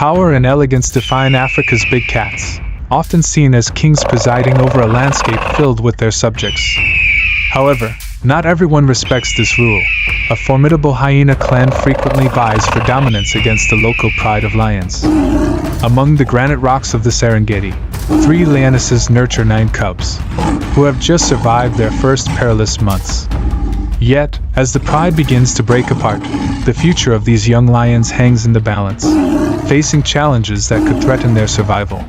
Power and elegance define Africa's big cats, often seen as kings presiding over a landscape filled with their subjects. However, not everyone respects this rule. A formidable hyena clan frequently vies for dominance against the local pride of lions. Among the granite rocks of the Serengeti, 3 lionesses nurture 9 cubs, who have just survived their first perilous months. Yet, as the pride begins to break apart, the future of these young lions hangs in the balance, facing challenges that could threaten their survival.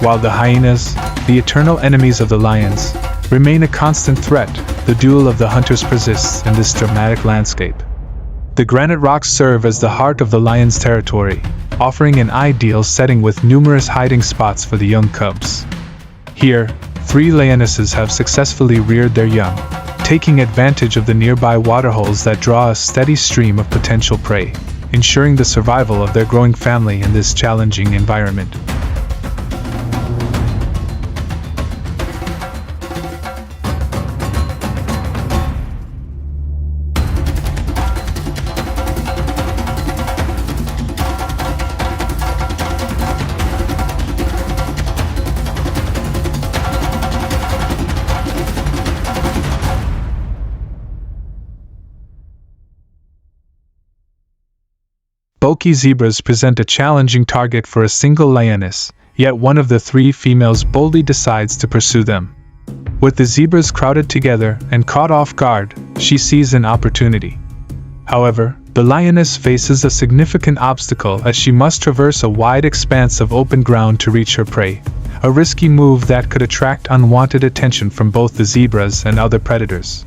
While the hyenas, the eternal enemies of the lions, remain a constant threat, the duel of the hunters persists in this dramatic landscape. The granite rocks serve as the heart of the lion's territory, offering an ideal setting with numerous hiding spots for the young cubs. Here, 3 lionesses have successfully reared their young, taking advantage of the nearby waterholes that draw a steady stream of potential prey, ensuring the survival of their growing family in this challenging environment. Bulky zebras present a challenging target for a single lioness, yet one of the 3 females boldly decides to pursue them. With the zebras crowded together and caught off guard, she sees an opportunity. However, the lioness faces a significant obstacle as she must traverse a wide expanse of open ground to reach her prey, a risky move that could attract unwanted attention from both the zebras and other predators.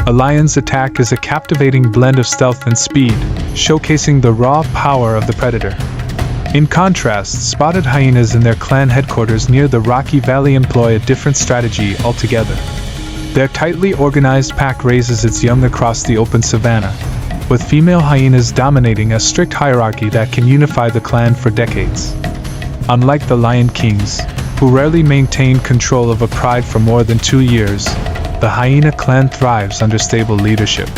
A lion's attack is a captivating blend of stealth and speed, showcasing the raw power of the predator. In contrast, spotted hyenas in their clan headquarters near the Rocky Valley employ a different strategy altogether. Their tightly organized pack raises its young across the open savanna, with female hyenas dominating a strict hierarchy that can unify the clan for decades. Unlike the lion kings, who rarely maintain control of a pride for more than 2 years, the hyena clan thrives under stable leadership.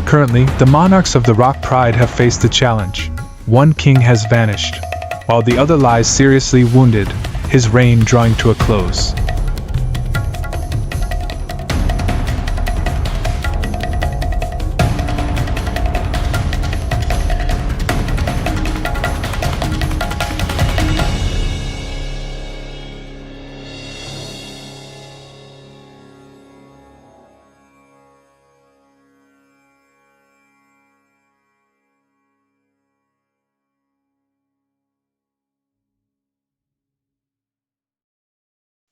Currently, the monarchs of the Rock Pride have faced a challenge. One king has vanished, while the other lies seriously wounded, his reign drawing to a close.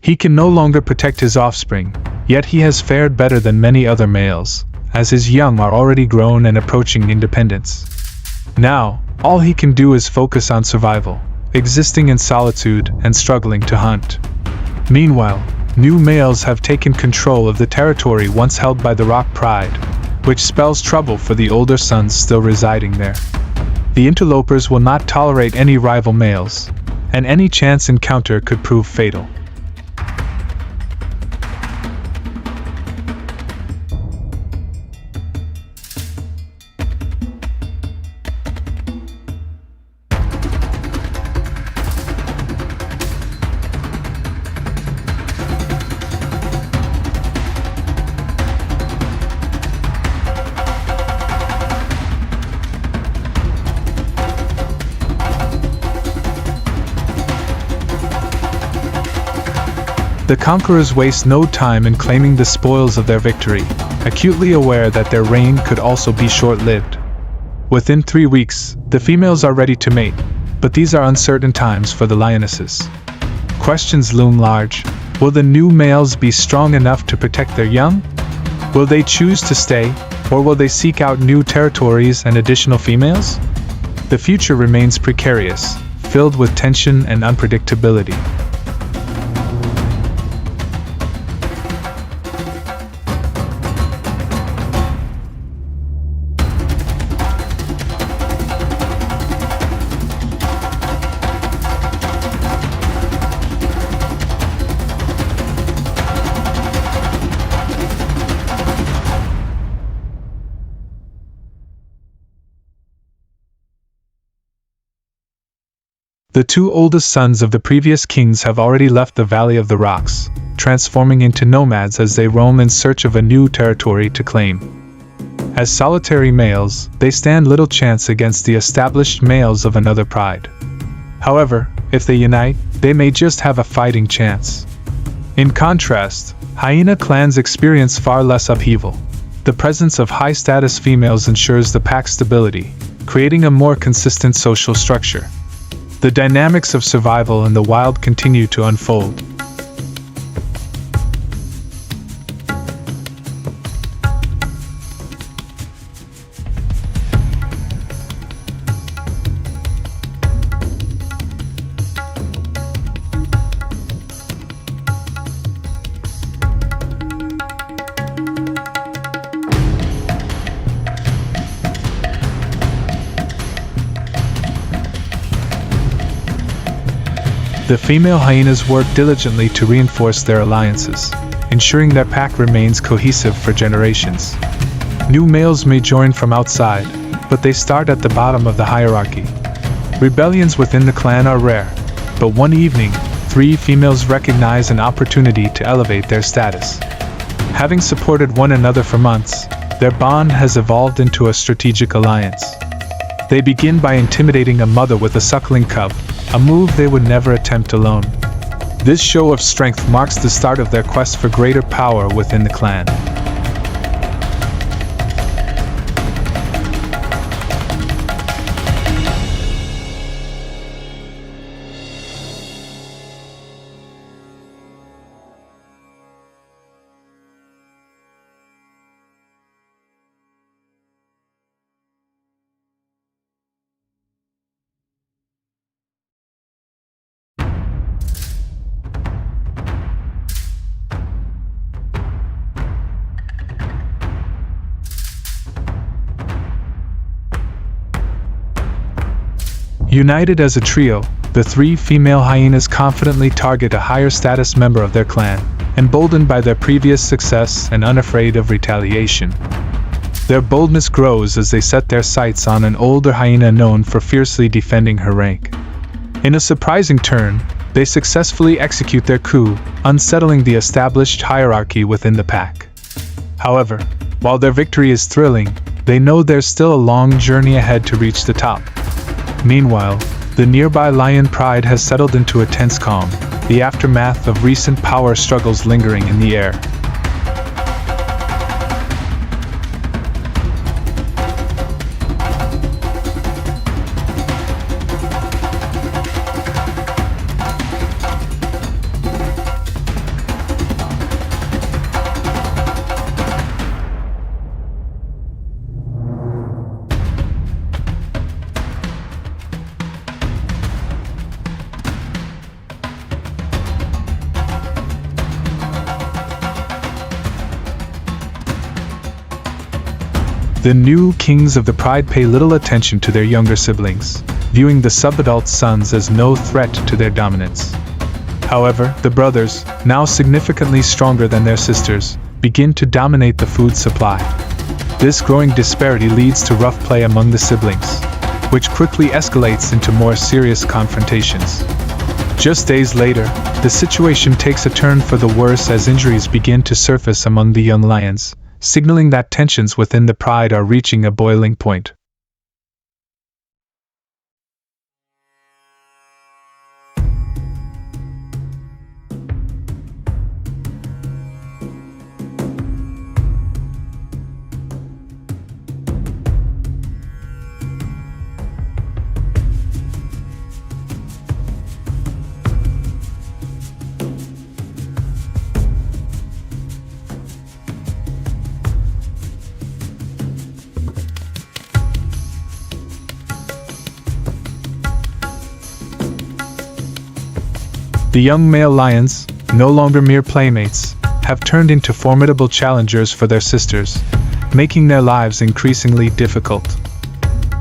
He can no longer protect his offspring, yet he has fared better than many other males, as his young are already grown and approaching independence. Now, all he can do is focus on survival, existing in solitude and struggling to hunt. Meanwhile, new males have taken control of the territory once held by the Rock Pride, which spells trouble for the older sons still residing there. The interlopers will not tolerate any rival males, and any chance encounter could prove fatal. The conquerors waste no time in claiming the spoils of their victory, acutely aware that their reign could also be short-lived. Within 3 weeks, the females are ready to mate, but these are uncertain times for the lionesses. Questions loom large. Will the new males be strong enough to protect their young? Will they choose to stay, or will they seek out new territories and additional females? The future remains precarious, filled with tension and unpredictability. The 2 oldest sons of the previous kings have already left the Valley of the Rocks, transforming into nomads as they roam in search of a new territory to claim. As solitary males, they stand little chance against the established males of another pride. However, if they unite, they may just have a fighting chance. In contrast, hyena clans experience far less upheaval. The presence of high-status females ensures the pack's stability, creating a more consistent social structure. The dynamics of survival in the wild continue to unfold. The female hyenas work diligently to reinforce their alliances, ensuring their pack remains cohesive for generations. New males may join from outside, but they start at the bottom of the hierarchy. Rebellions within the clan are rare, but one evening, 3 females recognize an opportunity to elevate their status. Having supported one another for months, their bond has evolved into a strategic alliance. They begin by intimidating a mother with a suckling cub, a move they would never attempt alone. This show of strength marks the start of their quest for greater power within the clan. United as a trio, the 3 female hyenas confidently target a higher status member of their clan, emboldened by their previous success and unafraid of retaliation. Their boldness grows as they set their sights on an older hyena known for fiercely defending her rank. In a surprising turn, they successfully execute their coup, unsettling the established hierarchy within the pack. However, while their victory is thrilling, they know there's still a long journey ahead to reach the top. Meanwhile, the nearby lion pride has settled into a tense calm, the aftermath of recent power struggles lingering in the air. The new kings of the pride pay little attention to their younger siblings, viewing the subadult sons as no threat to their dominance. However, the brothers, now significantly stronger than their sisters, begin to dominate the food supply. This growing disparity leads to rough play among the siblings, which quickly escalates into more serious confrontations. Just days later, the situation takes a turn for the worse as injuries begin to surface among the young lions, signaling that tensions within the pride are reaching a boiling point. The young male lions, no longer mere playmates, have turned into formidable challengers for their sisters, making their lives increasingly difficult.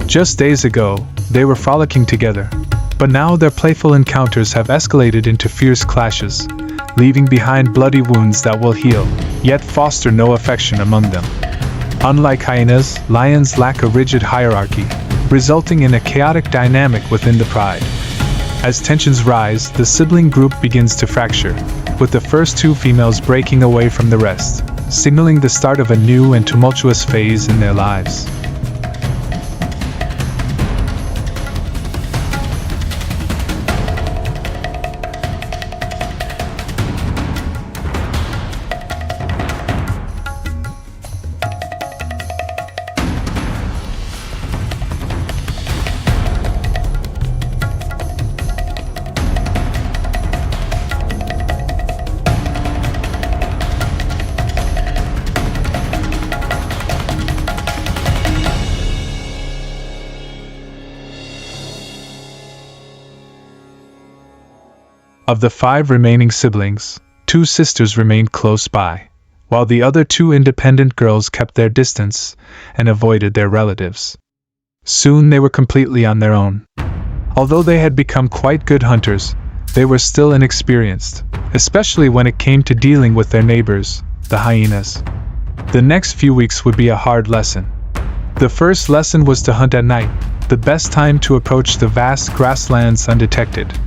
Just days ago, they were frolicking together, but now their playful encounters have escalated into fierce clashes, leaving behind bloody wounds that will heal, yet foster no affection among them. Unlike hyenas, lions lack a rigid hierarchy, resulting in a chaotic dynamic within the pride. As tensions rise, the sibling group begins to fracture, with the first two females breaking away from the rest, signaling the start of a new and tumultuous phase in their lives. Of the 5 remaining siblings, 2 sisters remained close by, while the other 2 independent girls kept their distance and avoided their relatives. Soon they were completely on their own. Although they had become quite good hunters, they were still inexperienced, especially when it came to dealing with their neighbors, the hyenas. The next few weeks would be a hard lesson. The first lesson was to hunt at night, the best time to approach the vast grasslands undetected.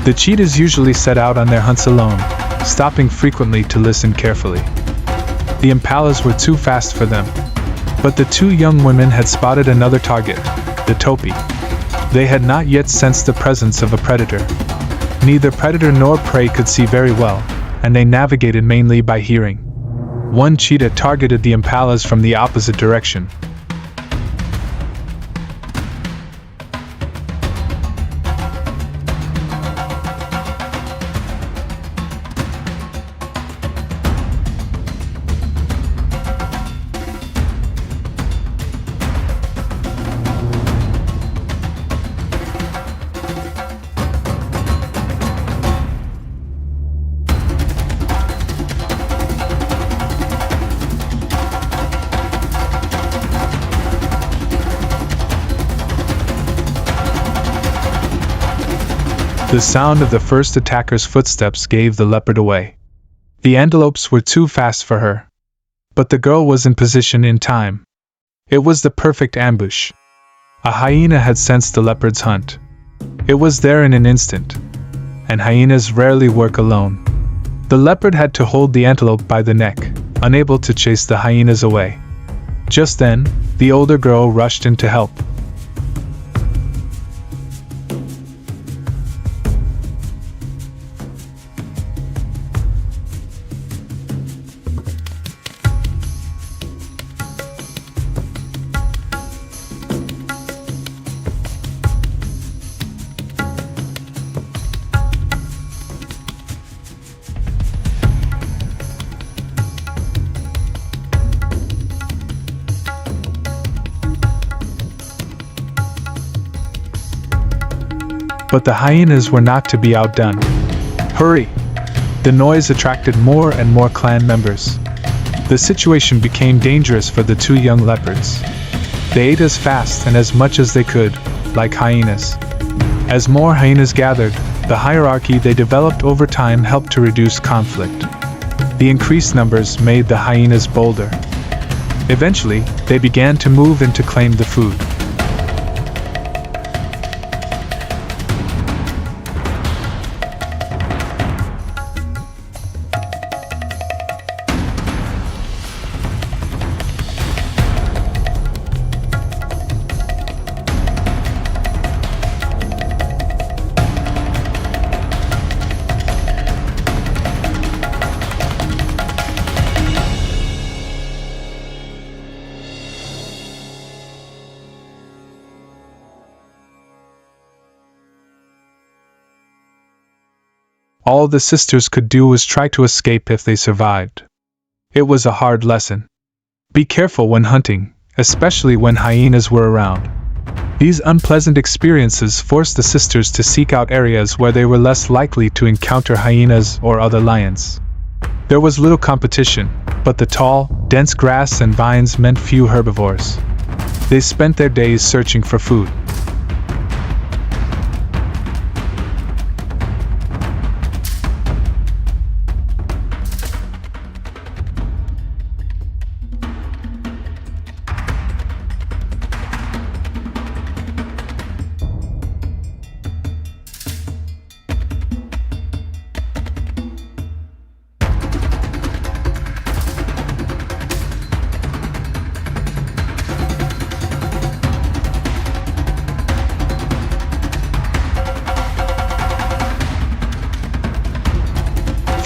The cheetahs usually set out on their hunts alone, stopping frequently to listen carefully. The impalas were too fast for them, but the 2 young women had spotted another target, the topi. They had not yet sensed the presence of a predator. Neither predator nor prey could see very well, and they navigated mainly by hearing. One cheetah targeted the impalas from the opposite direction. The sound of the first attacker's footsteps gave the leopard away. The antelopes were too fast for her. But the girl was in position in time. It was the perfect ambush. A hyena had sensed the leopard's hunt. It was there in an instant. And hyenas rarely work alone. The leopard had to hold the antelope by the neck, unable to chase the hyenas away. Just then, the older girl rushed in to help. But the hyenas were not to be outdone. Hurry! The noise attracted more and more clan members. The situation became dangerous for the 2 young leopards. They ate as fast and as much as they could, like hyenas. As more hyenas gathered, the hierarchy they developed over time helped to reduce conflict. The increased numbers made the hyenas bolder. Eventually, they began to move in to claim the food. All the sisters could do was try to escape if they survived. It was a hard lesson. Be careful when hunting, especially when hyenas were around. These unpleasant experiences forced the sisters to seek out areas where they were less likely to encounter hyenas or other lions. There was little competition, but the tall, dense grass and vines meant few herbivores. They spent their days searching for food.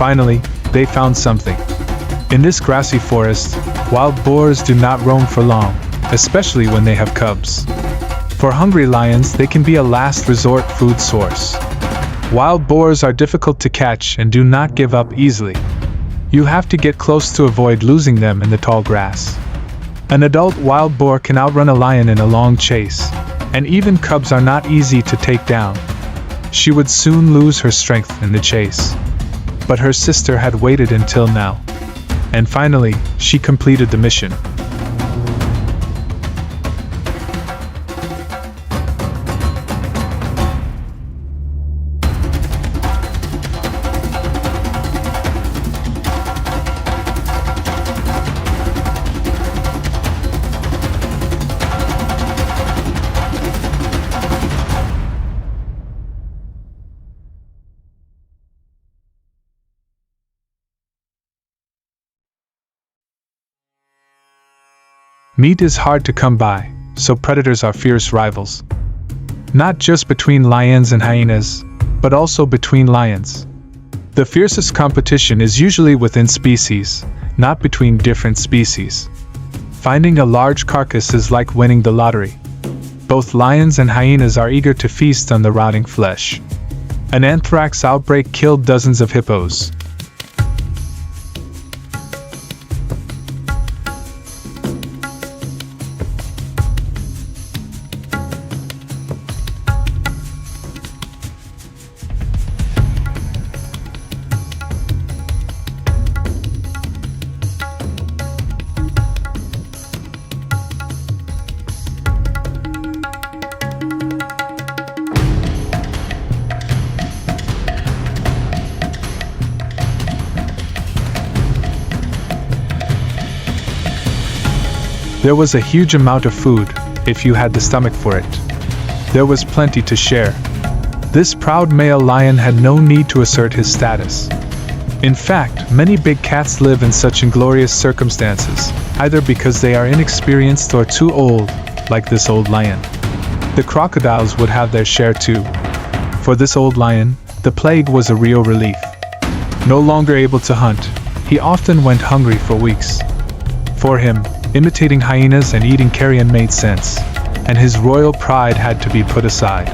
Finally, they found something. In this grassy forest, wild boars do not roam for long, especially when they have cubs. For hungry lions, they can be a last resort food source. Wild boars are difficult to catch and do not give up easily. You have to get close to avoid losing them in the tall grass. An adult wild boar can outrun a lion in a long chase, and even cubs are not easy to take down. She would soon lose her strength in the chase. But her sister had waited until now. And finally, she completed the mission. Meat is hard to come by, so predators are fierce rivals. Not just between lions and hyenas, but also between lions. The fiercest competition is usually within species, not between different species. Finding a large carcass is like winning the lottery. Both lions and hyenas are eager to feast on the rotting flesh. An anthrax outbreak killed dozens of hippos. There was a huge amount of food, if you had the stomach for it. There was plenty to share. This proud male lion had no need to assert his status. In fact, many big cats live in such inglorious circumstances, either because they are inexperienced or too old, like this old lion. The crocodiles would have their share too. For this old lion, the plague was a real relief. No longer able to hunt, he often went hungry for weeks. For him, imitating hyenas and eating carrion made sense, and his royal pride had to be put aside.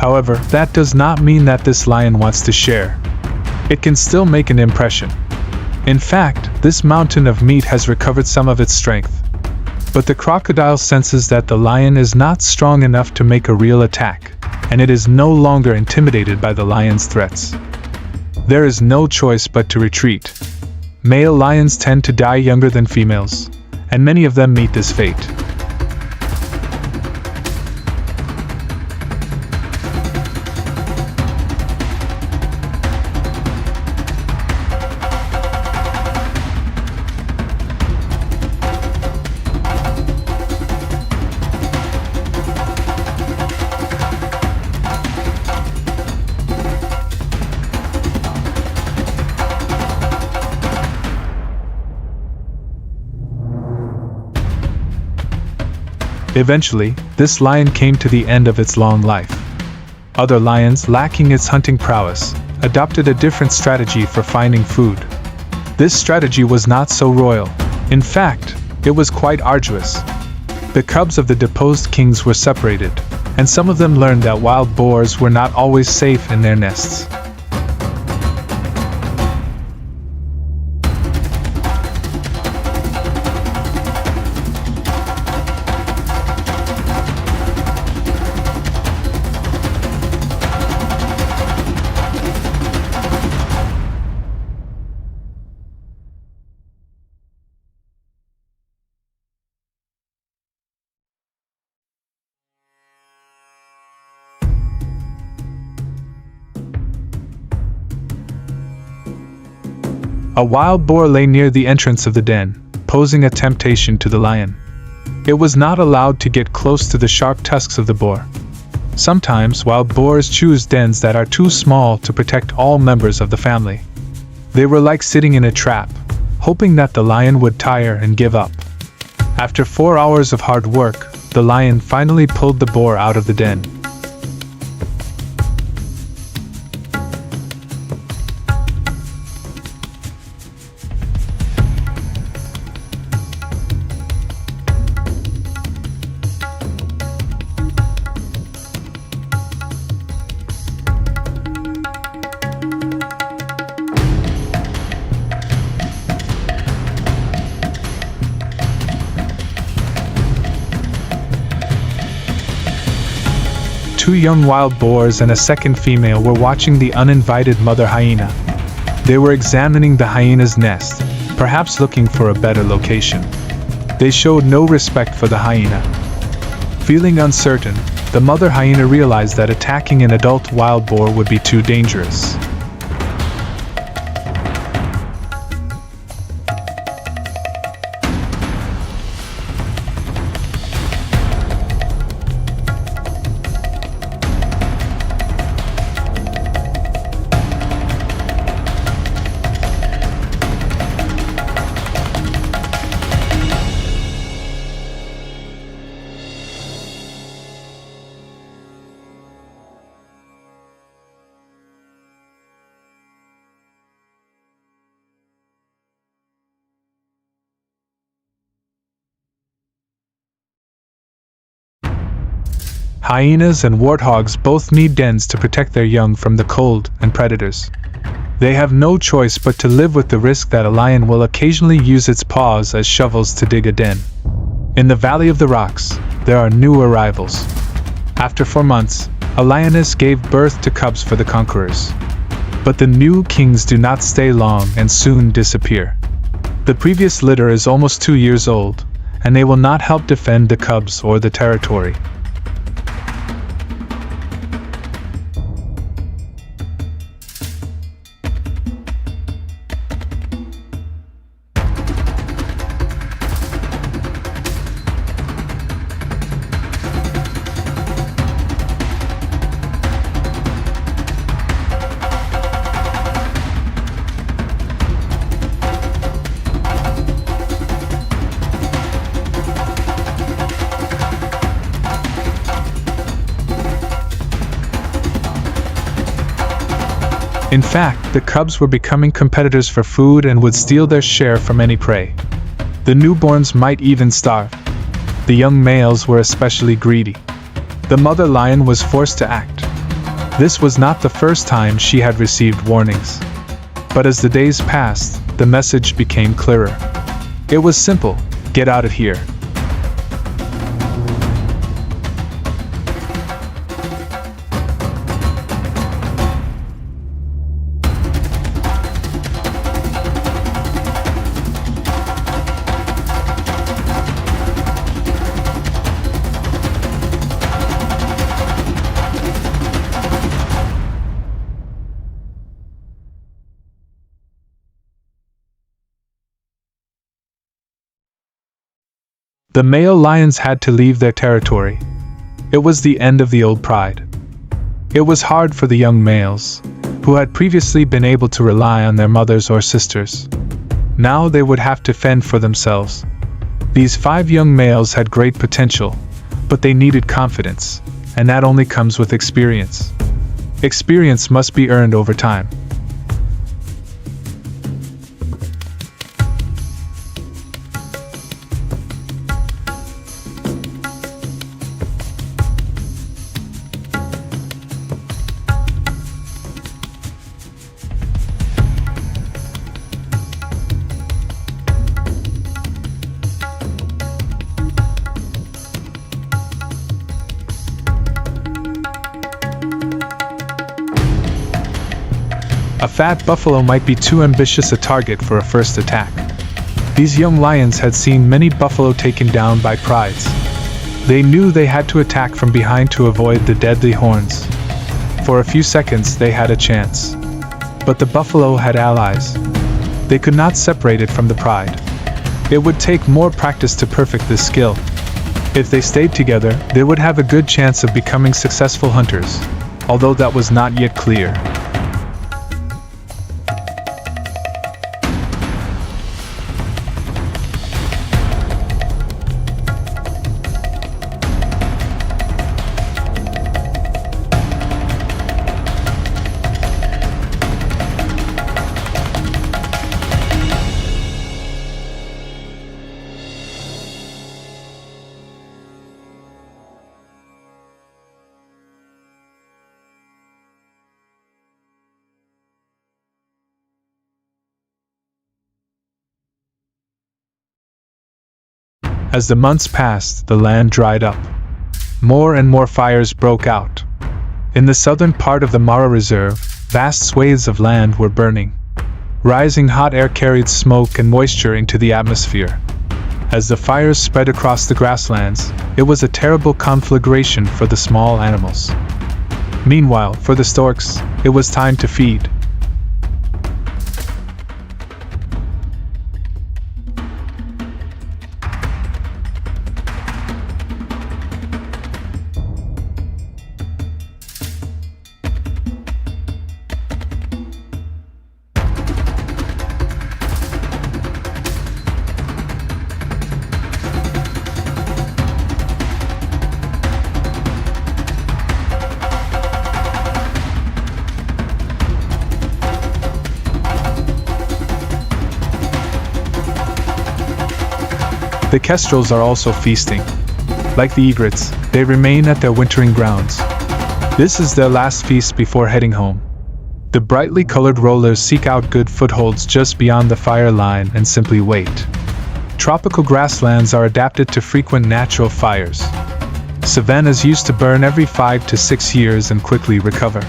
However, that does not mean that this lion wants to share. It can still make an impression. In fact, this mountain of meat has recovered some of its strength. But the crocodile senses that the lion is not strong enough to make a real attack, and it is no longer intimidated by the lion's threats. There is no choice but to retreat. Male lions tend to die younger than females, and many of them meet this fate. Eventually, this lion came to the end of its long life. Other lions, lacking its hunting prowess, adopted a different strategy for finding food. This strategy was not so royal. In fact, it was quite arduous. The cubs of the deposed kings were separated, and some of them learned that wild boars were not always safe in their nests. A wild boar lay near the entrance of the den, posing a temptation to the lion. It was not allowed to get close to the sharp tusks of the boar. Sometimes wild boars choose dens that are too small to protect all members of the family. They were like sitting in a trap, hoping that the lion would tire and give up. After 4 hours of hard work, the lion finally pulled the boar out of the den. Two young wild boars and a second female were watching the uninvited mother hyena. They were examining the hyena's nest, perhaps looking for a better location. They showed no respect for the hyena. Feeling uncertain, the mother hyena realized that attacking an adult wild boar would be too dangerous. Hyenas and warthogs both need dens to protect their young from the cold and predators. They have no choice but to live with the risk that a lion will occasionally use its paws as shovels to dig a den. In the Valley of the Rocks, there are new arrivals. After 4 months, a lioness gave birth to cubs for the conquerors. But the new kings do not stay long and soon disappear. The previous litter is almost 2 years old, and they will not help defend the cubs or the territory. In fact, the cubs were becoming competitors for food and would steal their share from any prey. The newborns might even starve. The young males were especially greedy. The mother lion was forced to act. This was not the first time she had received warnings. But as the days passed, the message became clearer. It was simple: get out of here. The male lions had to leave their territory. It was the end of the old pride. It was hard for the young males, who had previously been able to rely on their mothers or sisters. Now they would have to fend for themselves. These 5 young males had great potential, but they needed confidence, and that only comes with experience. Experience must be earned over time. A fat buffalo might be too ambitious a target for a first attack. These young lions had seen many buffalo taken down by prides. They knew they had to attack from behind to avoid the deadly horns. For a few seconds they had a chance. But the buffalo had allies. They could not separate it from the pride. It would take more practice to perfect this skill. If they stayed together, they would have a good chance of becoming successful hunters, although that was not yet clear. As the months passed, the land dried up. More and more fires broke out. In the southern part of the Mara Reserve, vast swathes of land were burning. Rising hot air carried smoke and moisture into the atmosphere. As the fires spread across the grasslands, it was a terrible conflagration for the small animals. Meanwhile, for the storks, it was time to feed. The kestrels are also feasting. Like the egrets, they remain at their wintering grounds. This is their last feast before heading home. The brightly colored rollers seek out good footholds just beyond the fire line and simply wait. Tropical grasslands are adapted to frequent natural fires. Savannas used to burn every 5 to 6 years and quickly recover.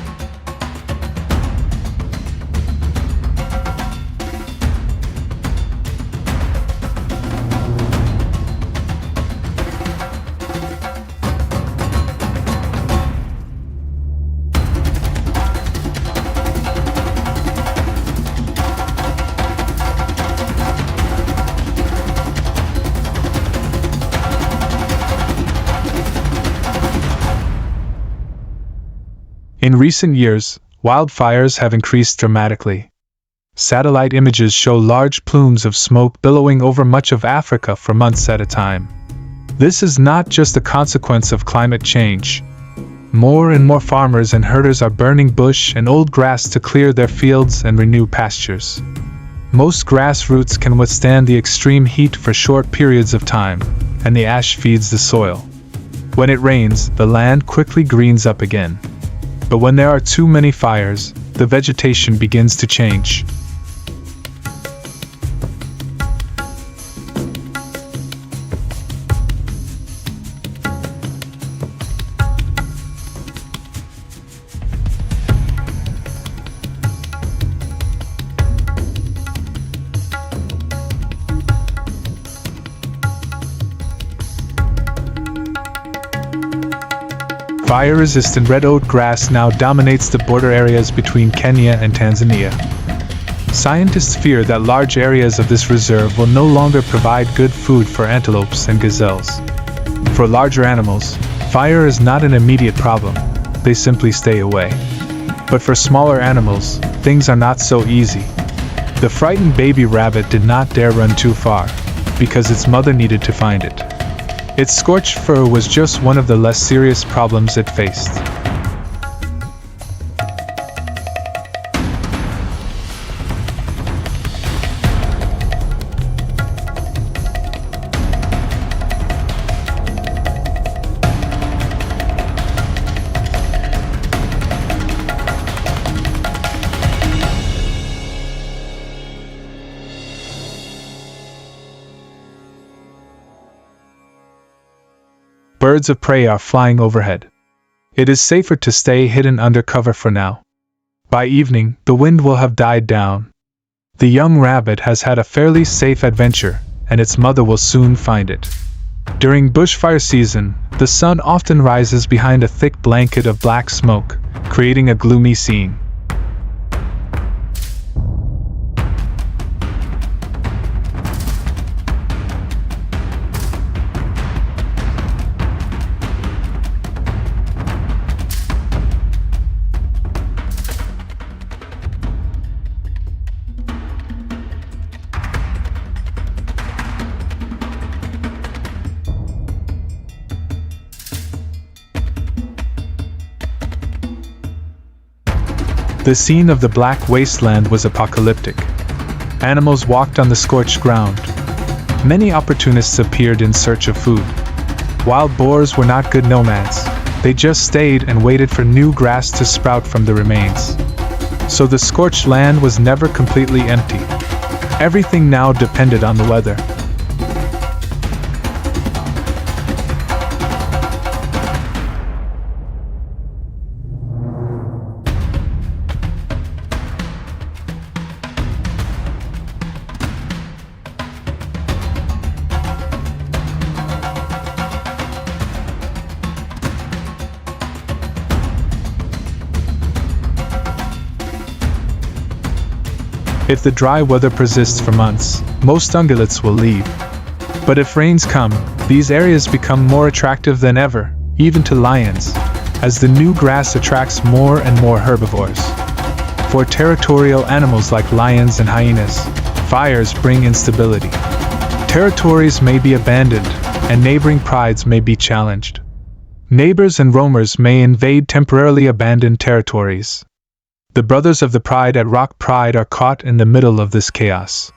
In recent years, wildfires have increased dramatically. Satellite images show large plumes of smoke billowing over much of Africa for months at a time. This is not just a consequence of climate change. More and more farmers and herders are burning bush and old grass to clear their fields and renew pastures. Most grass roots can withstand the extreme heat for short periods of time, and the ash feeds the soil. When it rains, the land quickly greens up again. But when there are too many fires, the vegetation begins to change. Fire-resistant red-oat grass now dominates the border areas between Kenya and Tanzania. Scientists fear that large areas of this reserve will no longer provide good food for antelopes and gazelles. For larger animals, fire is not an immediate problem, they simply stay away. But for smaller animals, things are not so easy. The frightened baby rabbit did not dare run too far, because its mother needed to find it. Its scorched fur was just one of the less serious problems it faced. Birds of prey are flying overhead. It is safer to stay hidden under cover for now. By evening, the wind will have died down. The young rabbit has had a fairly safe adventure, and its mother will soon find it. During bushfire season, the sun often rises behind a thick blanket of black smoke, creating a gloomy scene. The scene of the black wasteland was apocalyptic. Animals walked on the scorched ground. Many opportunists appeared in search of food. Wild boars were not good nomads. They just stayed and waited for new grass to sprout from the remains. So the scorched land was never completely empty. Everything now depended on the weather. If the dry weather persists for months, most ungulates will leave. But if rains come, these areas become more attractive than ever, even to lions, as the new grass attracts more and more herbivores. For territorial animals like lions and hyenas, fires bring instability. Territories may be abandoned, and neighboring prides may be challenged. Neighbors and roamers may invade temporarily abandoned territories. The brothers of the pride at Rock Pride are caught in the middle of this chaos.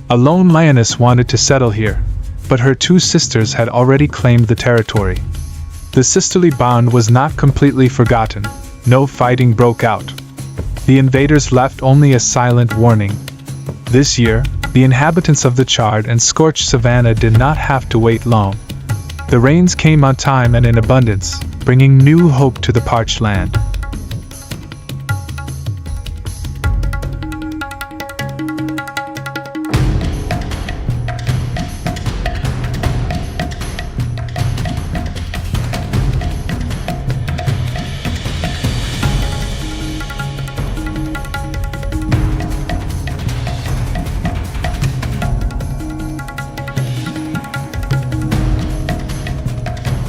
A lone lioness wanted to settle here, but her two sisters had already claimed the territory. The sisterly bond was not completely forgotten. No fighting broke out. The invaders left only a silent warning. This year, the inhabitants of the charred and scorched savanna did not have to wait long. The rains came on time and in abundance, bringing new hope to the parched land.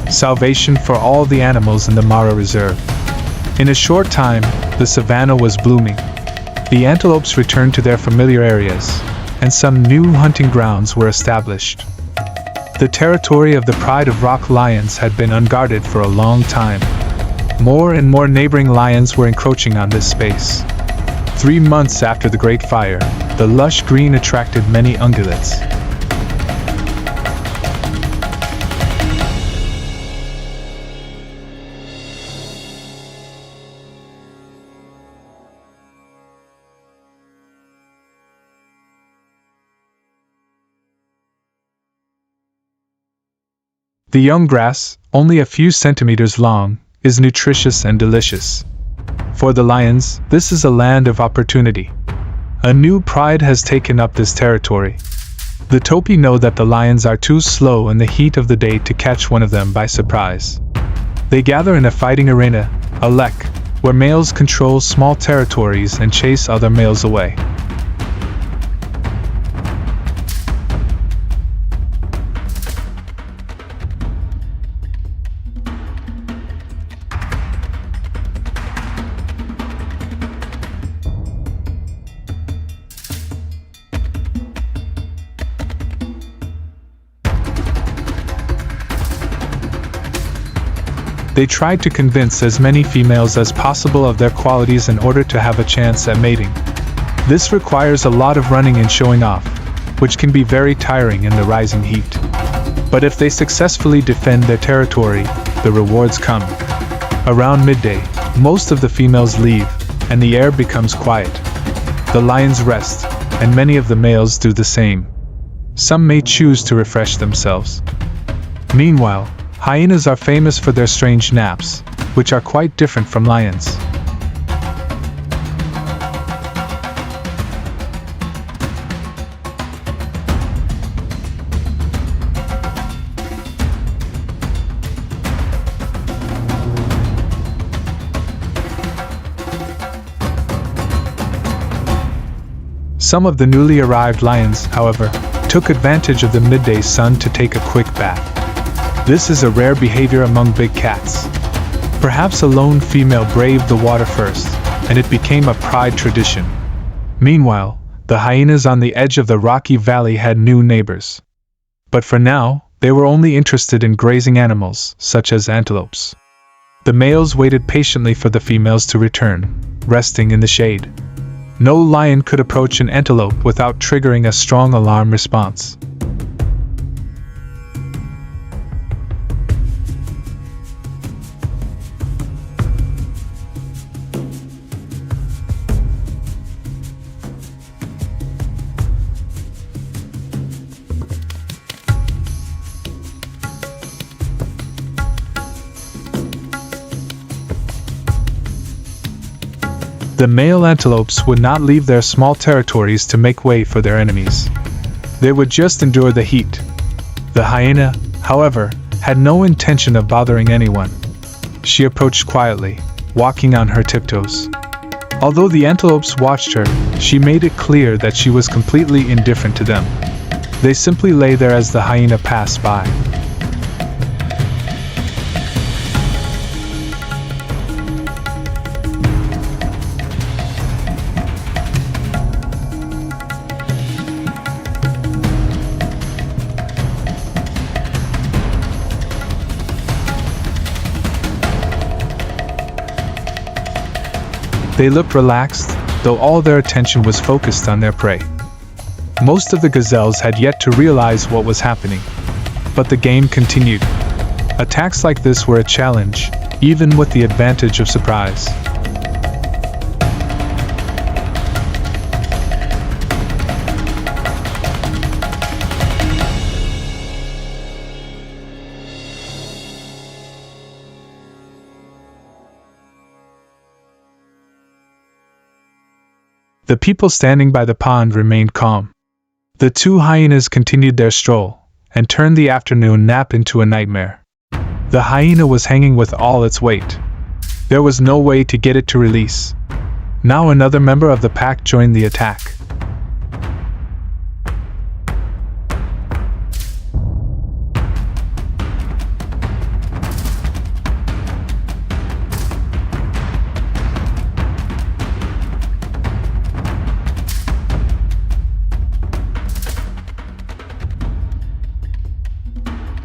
Salvation for all the animals in the Mara Reserve. In a short time, the savanna was blooming. The antelopes returned to their familiar areas, and some new hunting grounds were established. The territory of the pride of rock lions had been unguarded for a long time. More and more neighboring lions were encroaching on this space. 3 months after the Great Fire, the lush green attracted many ungulates. The young grass, only a few centimeters long, is nutritious and delicious. For the lions, this is a land of opportunity. A new pride has taken up this territory. The topi know that the lions are too slow in the heat of the day to catch one of them by surprise. They gather in a fighting arena, a lek, where males control small territories and chase other males away. They tried to convince as many females as possible of their qualities in order to have a chance at mating. This requires a lot of running and showing off, which can be very tiring in the rising heat. But if they successfully defend their territory, the rewards come. Around midday, most of the females leave, and the air becomes quiet. The lions rest, and many of the males do the same. Some may choose to refresh themselves. Meanwhile, hyenas are famous for their strange naps, which are quite different from lions. Some of the newly arrived lions, however, took advantage of the midday sun to take a quick bath. This is a rare behavior among big cats. Perhaps a lone female braved the water first, and it became a pride tradition. Meanwhile, the hyenas on the edge of the rocky valley had new neighbors. But for now, they were only interested in grazing animals, such as antelopes. The males waited patiently for the females to return, resting in the shade. No lion could approach an antelope without triggering a strong alarm response. The male antelopes would not leave their small territories to make way for their enemies. They would just endure the heat. The hyena, however, had no intention of bothering anyone. She approached quietly, walking on her tiptoes. Although the antelopes watched her, she made it clear that she was completely indifferent to them. They simply lay there as the hyena passed by. They looked relaxed, though all their attention was focused on their prey. Most of the gazelles had yet to realize what was happening. But the game continued. Attacks like this were a challenge, even with the advantage of surprise. The people standing by the pond remained calm. The two hyenas continued their stroll, and turned the afternoon nap into a nightmare. The hyena was hanging with all its weight. There was no way to get it to release. Now another member of the pack joined the attack.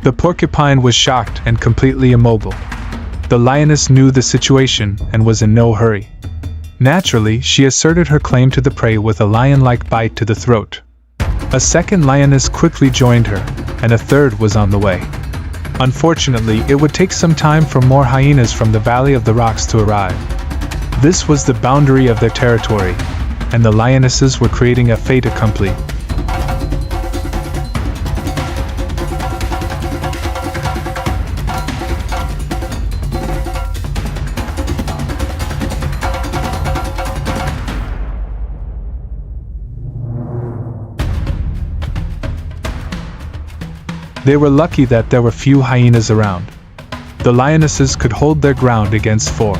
The porcupine was shocked and completely immobile. The lioness knew the situation and was in no hurry. Naturally, she asserted her claim to the prey with a lion-like bite to the throat. A second lioness quickly joined her, and a third was on the way. Unfortunately, it would take some time for more hyenas from the Valley of the Rocks to arrive. This was the boundary of their territory, and the lionesses were creating a fait accompli. They were lucky that there were few hyenas around. The lionesses could hold their ground against four.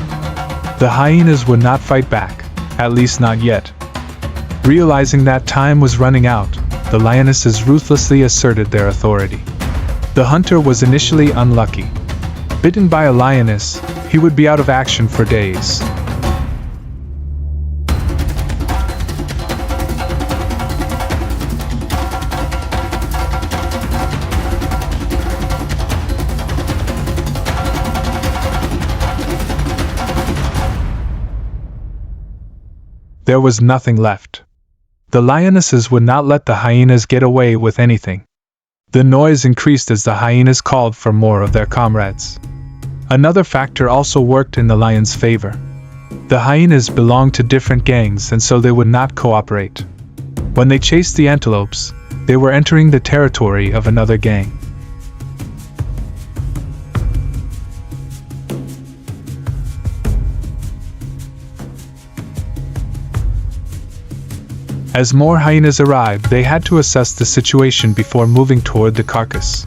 The hyenas would not fight back, at least not yet. Realizing that time was running out, the lionesses ruthlessly asserted their authority. The hunter was initially unlucky. Bitten by a lioness, he would be out of action for days. there was nothing left. The lionesses would not let the hyenas get away with anything. The noise increased as the hyenas called for more of their comrades. Another factor also worked in the lions' favor. The hyenas belonged to different gangs, and so they would not cooperate. When they chased the antelopes, they were entering the territory of another gang. As more hyenas arrived, they had to assess the situation before moving toward the carcass.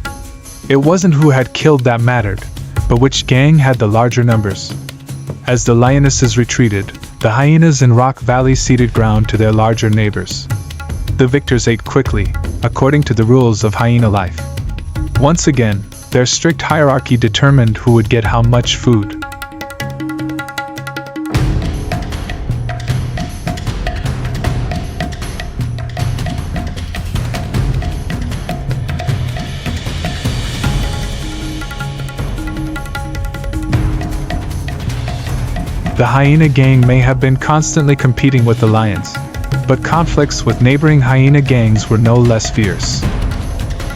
It wasn't who had killed that mattered, but which gang had the larger numbers. As the lionesses retreated, the hyenas in Rock Valley ceded ground to their larger neighbors. The victors ate quickly, according to the rules of hyena life. Once again, their strict hierarchy determined who would get how much food. The hyena gang may have been constantly competing with the lions, but conflicts with neighboring hyena gangs were no less fierce.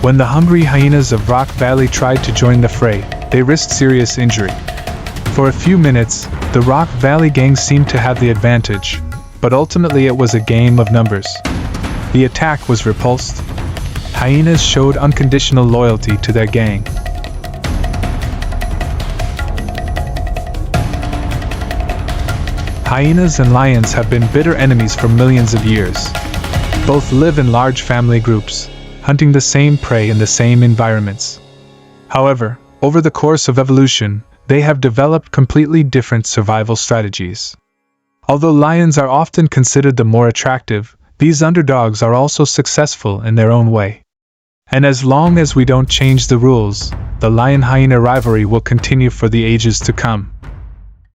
When the hungry hyenas of Rock Valley tried to join the fray, they risked serious injury. For a few minutes, the Rock Valley gang seemed to have the advantage, but ultimately it was a game of numbers. The attack was repulsed. Hyenas showed unconditional loyalty to their gang. Hyenas and lions have been bitter enemies for millions of years. Both live in large family groups, hunting the same prey in the same environments. However, over the course of evolution, they have developed completely different survival strategies. Although lions are often considered the more attractive, these underdogs are also successful in their own way. And as long as we don't change the rules, the lion-hyena rivalry will continue for the ages to come.